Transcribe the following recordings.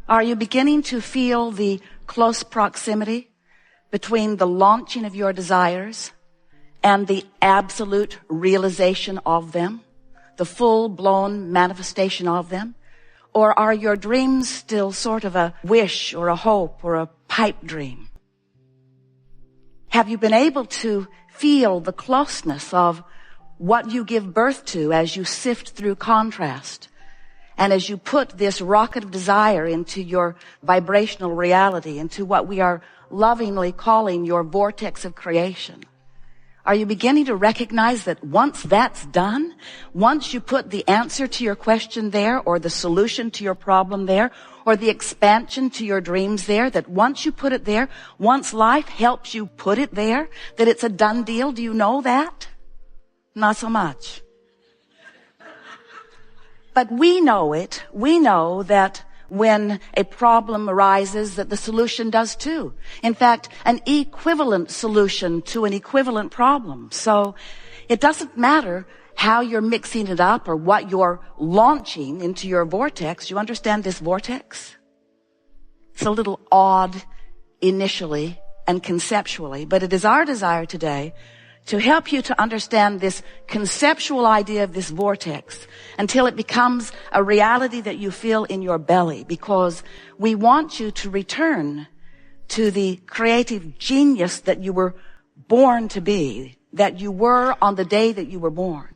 Are you beginning to feel the close proximity between the launching of your desires and the absolute realization of them, the full-blown manifestation of them? Or are your dreams still sort of a wish or a hope or a pipe dream? Have you been able to feel the closeness of what you give birth to as you sift through contrast and as you put this rocket of desire into your vibrational reality, into what we are lovingly calling your vortex of creation? Are you beginning to recognize that once that's done, once you put the answer to your question there, or the solution to your problem there, or the expansion to your dreams there, that once you put it there, once life helps you put it there, that it's a done deal? Do you know that? Not so much. But we know it. We know that when a problem arises, that the solution does too. In fact, an equivalent solution to an equivalent problem. So it doesn't matter how you're mixing it up or what you're launching into your vortex. You understand this vortex? It's a little odd initially and conceptually, but it is our desire today to help you to understand this conceptual idea of this vortex until it becomes a reality that you feel in your belly, because we want you to return to the creative genius that you were born to be, that you were on the day that you were born.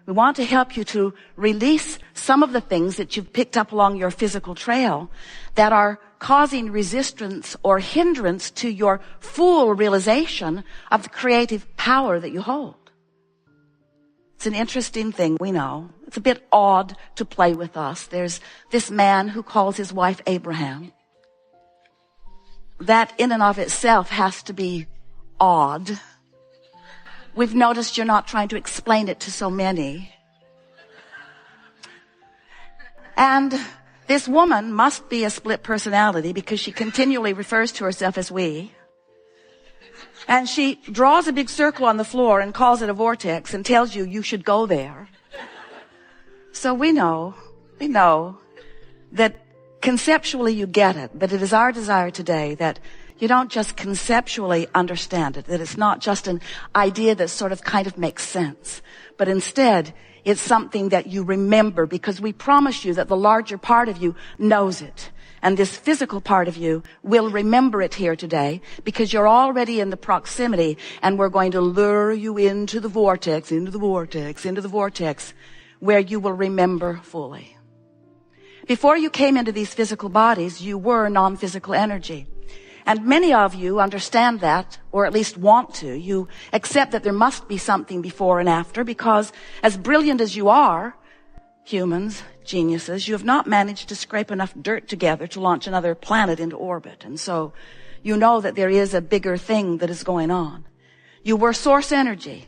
We want to help you to release some of the things that you've picked up along your physical trail that are causing resistance or hindrance to your full realization of the creative power that you hold. It's an interesting thing, we know. It's a bit odd to play with us. There's this man who calls his wife Abraham. That in and of itself has to be odd. We've noticed you're not trying to explain it to so many. And this woman must be a split personality, because she continually refers to herself as we. And she draws a big circle on the floor and calls it a vortex and tells you you should go there. So we know that conceptually you get it, but it is our desire today that you don't just conceptually understand it, that it's not just an idea that sort of kind of makes sense, but instead it's something that you remember, because we promise you that the larger part of you knows it. And this physical part of you will remember it here today, because you're already in the proximity, and we're going to lure you into the vortex, where you will remember fully. Before you came into these physical bodies, you were non-physical energy. And many of you understand that, or at least want to. You accept that there must be something before and after, because as brilliant as you are, humans, geniuses, you have not managed to scrape enough dirt together to launch another planet into orbit. And so you know that there is a bigger thing that is going on. You were source energy.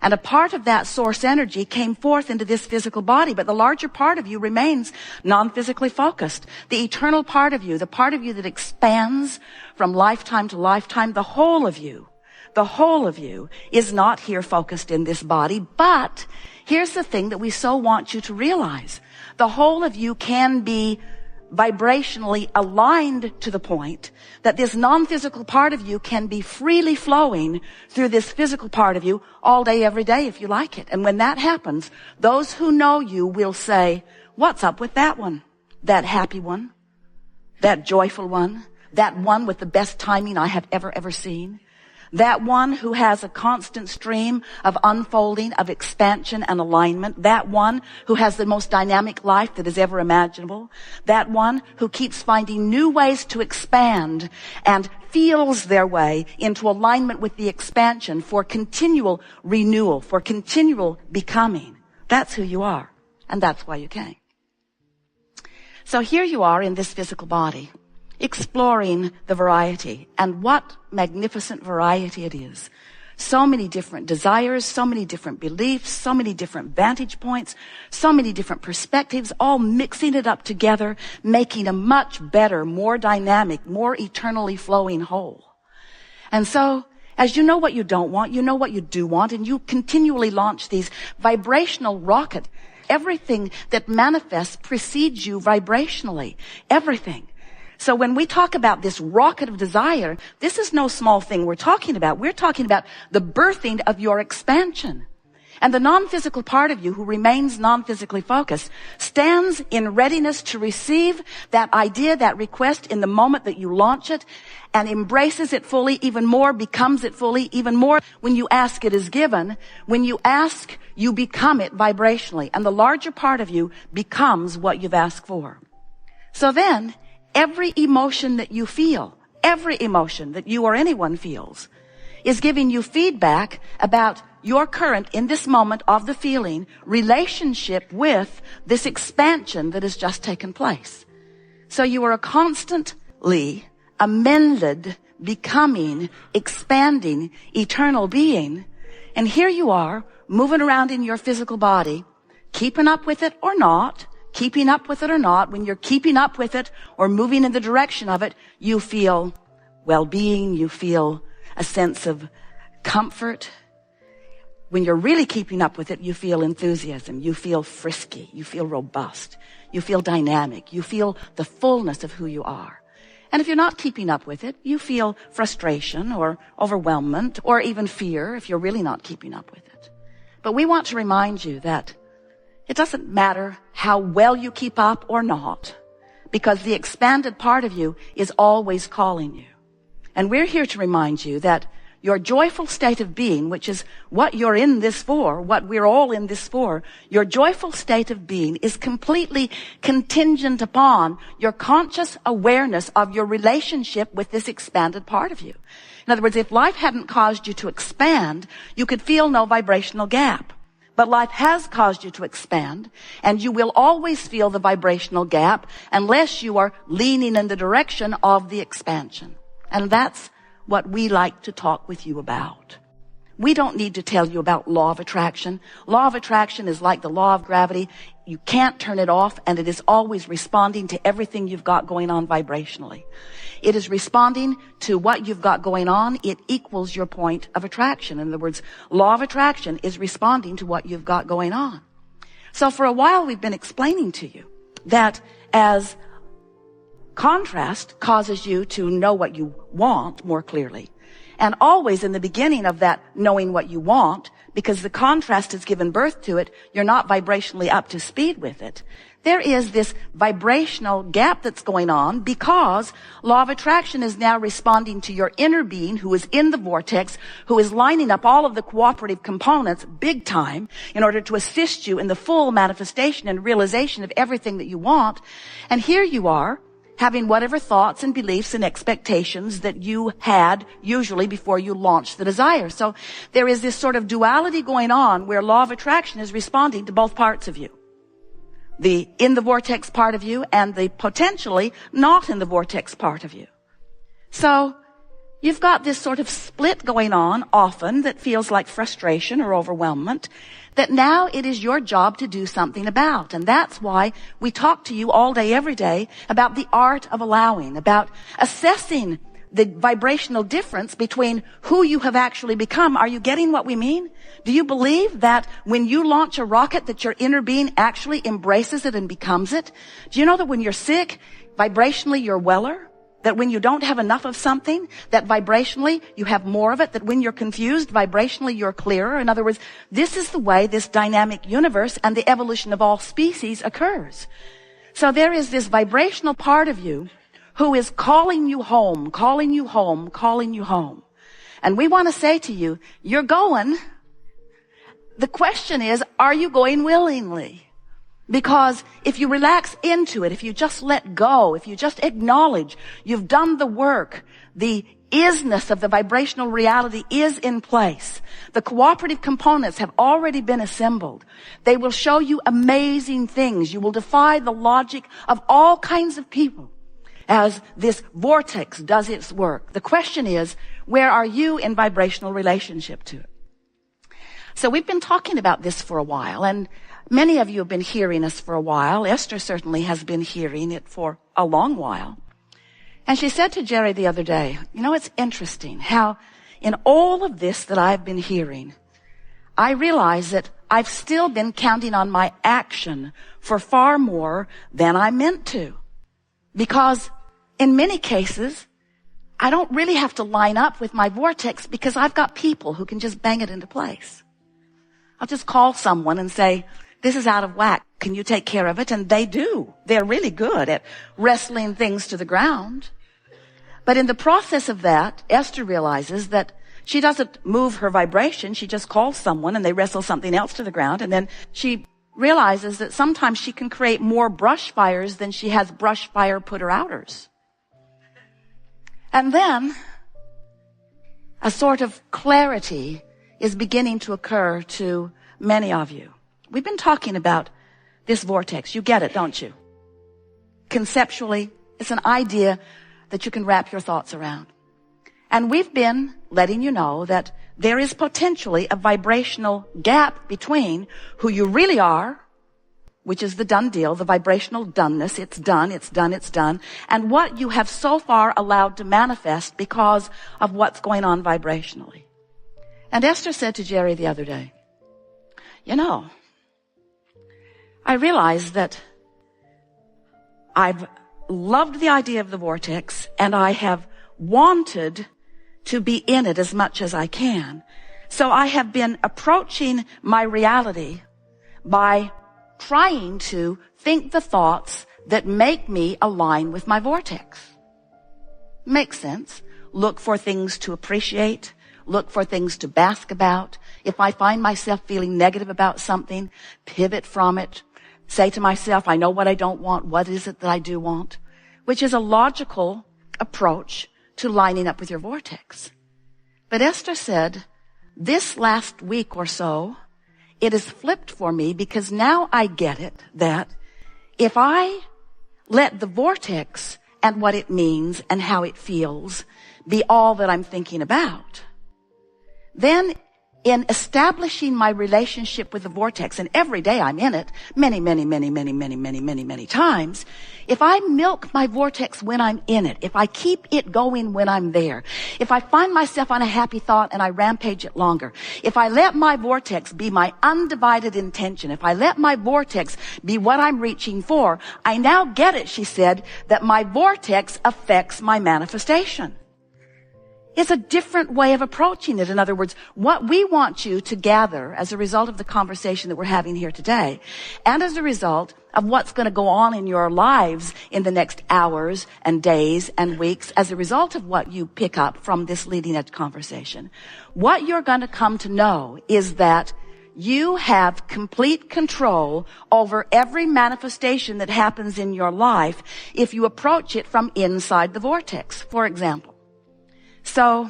And a part of that source energy came forth into this physical body, but the larger part of you remains non-physically focused. The eternal part of you, the part of you that expands from lifetime to lifetime, the whole of you is not here focused in this body. But here's the thing that we so want you to realize. The whole of you can be vibrationally aligned to the point that this non-physical part of you can be freely flowing through this physical part of you all day, every day, if you like it. And when that happens, those who know you will say, what's up with that one? That happy one? That joyful one? That one with the best timing I have ever seen? That one who has a constant stream of unfolding, of expansion and alignment. That one who has the most dynamic life that is ever imaginable. That one who keeps finding new ways to expand and feels their way into alignment with the expansion for continual renewal, for continual becoming. That's who you are. And that's why you came. So here you are in this physical body, exploring the variety. And what magnificent variety it is. So many different desires, so many different beliefs, so many different vantage points, so many different perspectives, all mixing it up together, making a much better, more dynamic, more eternally flowing whole. And so, as you know what you don't want, you know what you do want, and you continually launch these vibrational rockets. Everything that manifests precedes you vibrationally. Everything. So when we talk about this rocket of desire, this is no small thing we're talking about. We're talking about the birthing of your expansion. And the non-physical part of you who remains non-physically focused stands in readiness to receive that idea, that request in the moment that you launch it, and embraces it fully, even more, becomes it fully, even more. When you ask, it is given. When you ask, you become it vibrationally. And the larger part of you becomes what you've asked for. So then, every emotion that you feel, every emotion that you or anyone feels, is giving you feedback about your current, in this moment of the feeling, relationship with this expansion that has just taken place. So you are a constantly amended, becoming, expanding, eternal being. And here you are, moving around in your physical body, keeping up with it or not, keeping up with it or not. When you're keeping up with it or moving in the direction of it, you feel well-being, you feel a sense of comfort. When you're really keeping up with it, you feel enthusiasm, you feel frisky, you feel robust, you feel dynamic, you feel the fullness of who you are. And if you're not keeping up with it, you feel frustration or overwhelmment or even fear if you're really not keeping up with it. But we want to remind you that it doesn't matter how well you keep up or not, because the expanded part of you is always calling you. And we're here to remind you that your joyful state of being, which is what you're in this for, what we're all in this for, your joyful state of being is completely contingent upon your conscious awareness of your relationship with this expanded part of you. In other words, if life hadn't caused you to expand, you could feel no vibrational gap. But life has caused you to expand, and you will always feel the vibrational gap unless you are leaning in the direction of the expansion. And that's what we like to talk with you about. We don't need to tell you about law of attraction. Law of attraction is like the law of gravity. You can't turn it off, and it is always responding to everything you've got going on vibrationally. It is responding to what you've got going on. It equals your point of attraction. In other words, law of attraction is responding to what you've got going on. So for a while, we've been explaining to you that as contrast causes you to know what you want more clearly. And always in the beginning of that knowing what you want, because the contrast has given birth to it, you're not vibrationally up to speed with it. There is this vibrational gap that's going on because law of attraction is now responding to your inner being who is in the vortex, who is lining up all of the cooperative components big time in order to assist you in the full manifestation and realization of everything that you want. And here you are, having whatever thoughts and beliefs and expectations that you had usually before you launched the desire. So there is this sort of duality going on where law of attraction is responding to both parts of you. The in the vortex part of you and the potentially not in the vortex part of you. So you've got this sort of split going on often that feels like frustration or overwhelmment that now it is your job to do something about. And that's why we talk to you all day, every day about the art of allowing, about assessing the vibrational difference between who you have actually become. Are you getting what we mean? Do you believe that when you launch a rocket that your inner being actually embraces it and becomes it? Do you know that when you're sick, vibrationally you're weller? That when you don't have enough of something, that vibrationally you have more of it, that when you're confused, vibrationally you're clearer. In other words, this is the way this dynamic universe and the evolution of all species occurs. So there is this vibrational part of you who is calling you home, calling you home, calling you home. And we want to say to you, you're going. The question is, are you going willingly? Because if you relax into it, if you just let go, if you just acknowledge you've done the work, the isness of the vibrational reality is in place. The cooperative components have already been assembled. They will show you amazing things. You will defy the logic of all kinds of people as this vortex does its work. The question is, where are you in vibrational relationship to it? So we've been talking about this for a while, and many of you have been hearing us for a while. Esther certainly has been hearing it for a long while. And she said to Jerry the other day, you know, it's interesting how in all of this that I've been hearing, I realize that I've still been counting on my action for far more than I meant to. Because in many cases, I don't really have to line up with my vortex because I've got people who can just bang it into place. I'll just call someone and say, this is out of whack. Can you take care of it? And they do. They're really good at wrestling things to the ground. But in the process of that, Esther realizes that she doesn't move her vibration. She just calls someone and they wrestle something else to the ground. And then she realizes that sometimes she can create more brush fires than she has brush fire putter outers. And then a sort of clarity is beginning to occur to many of you. We've been talking about this vortex. You get it, don't you? Conceptually, it's an idea that you can wrap your thoughts around. And we've been letting you know that there is potentially a vibrational gap between who you really are, which is the done deal, the vibrational doneness, it's done, it's done, it's done, and what you have so far allowed to manifest because of what's going on vibrationally. And Esther said to Jerry the other day, you know, I realize that I've loved the idea of the vortex and I have wanted to be in it as much as I can. So I have been approaching my reality by trying to think the thoughts that make me align with my vortex. Makes sense. Look for things to appreciate. Look for things to bask about. If I find myself feeling negative about something, pivot from it. Say to myself, I know what I don't want. What is it that I do want? Which is a logical approach to lining up with your vortex. But Esther said, this last week or so, it has flipped for me because now I get it that if I let the vortex and what it means and how it feels be all that I'm thinking about, then in establishing my relationship with the vortex, and every day I'm in it many times, if I milk my vortex when I'm in it, if I keep it going when I'm there, if I find myself on a happy thought and I rampage it longer, if I let my vortex be my undivided intention, if I let my vortex be what I'm reaching for, I now get it, she said, that my vortex affects my manifestation. It's a different way of approaching it. In other words, what we want you to gather as a result of the conversation that we're having here today, and as a result of what's going to go on in your lives in the next hours and days and weeks, as a result of what you pick up from this leading edge conversation, what you're going to come to know is that you have complete control over every manifestation that happens in your life if you approach it from inside the vortex, for example. So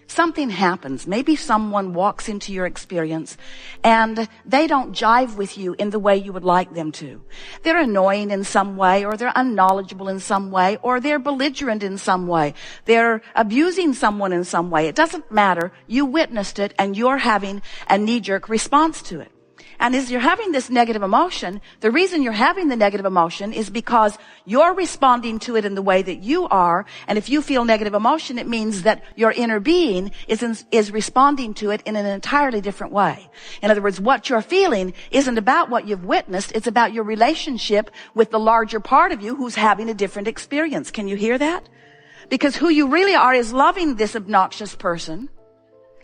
something happens. Maybe someone walks into your experience and they don't jive with you in the way you would like them to. They're annoying in some way, or they're unknowledgeable in some way, or they're belligerent in some way. They're abusing someone in some way. It doesn't matter. You witnessed it and you're having a knee-jerk response to it. And as you're having this negative emotion, the reason you're having the negative emotion is because you're responding to it in the way that you are. And if you feel negative emotion, it means that your inner being is responding to it in an entirely different way. In other words, what you're feeling isn't about what you've witnessed. It's about your relationship with the larger part of you who's having a different experience. Can you hear that? Because who you really are is loving this obnoxious person,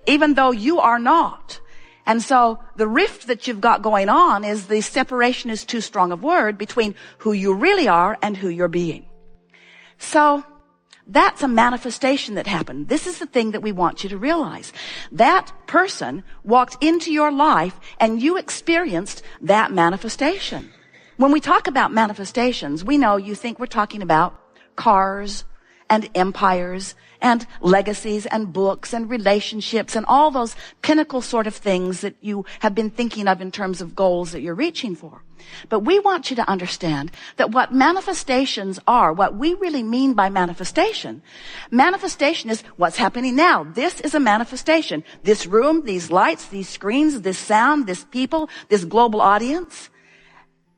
even though you are not. And so the rift that you've got going on is the separation is too strong a word between who you really are and who you're being. So that's a manifestation that happened. This is the thing that we want you to realize. That person walked into your life and you experienced that manifestation. When we talk about manifestations, we know you think we're talking about cars and empires and legacies and books and relationships and all those pinnacle sort of things that you have been thinking of in terms of goals that you're reaching for. But we want you to understand that what manifestations are, what we really mean by manifestation is what's happening now. This is a manifestation. This room, these lights, these screens, this sound, this people, this global audience.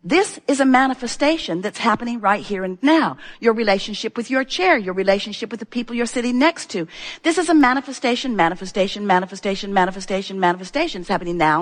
This is a manifestation that's happening right here and now. Your relationship with your chair, your relationship with the people you're sitting next to. This is a manifestation. It's happening now.